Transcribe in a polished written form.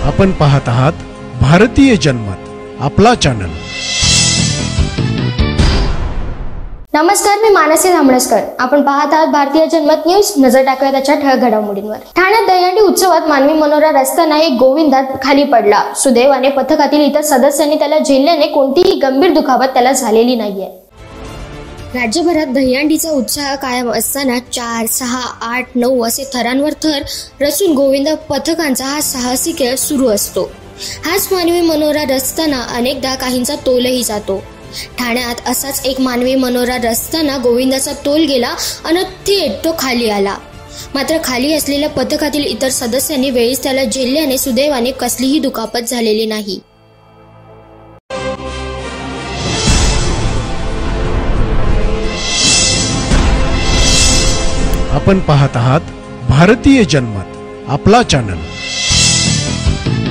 आपण पाहत आहात भारतीय जनमत, आपला चॅनल। नमस्कार, मी मानसी धामणसकर। आपण पाहत आहात भारतीय जनमत न्यूज। नजर टाकूया त्याच्या ठळक घडामोडींवर। ठाण्यात दहीहंडी उत्सवात मानवी मनोरा रस्त्याने एक गोविंदा खाली पडला। सुदैवाने पथकातील इतर सदस्यांनी त्याला झेलल्याने कोणतीही गंभीर दुखापत त्याला झालेली नाहीये। राज्यभरात दहीहंडीचा उत्साह कायम असताना 4, 6, 8, 9 असे थरांवर थर रचून गोविंदा पथकांचा हा साहसी खेळ सुरू असतो। हाच मानवी मनोरा रचताना अनेकदा काहींचा तोलही जातो। ठाण्यात असाच एक मानवी मनोरा रचताना गोविंदाचा तोल गेला आणि थेट तो खाली आला। मात्र खाली असलेल्या पथकातील इतर सदस्यांनी वेळीच त्याला झेलल्याने सुदैवाने कसलीही दुखापत झालेली नाही। आपण पाहत आहात भारतीय जनमत, आपला चॅनल।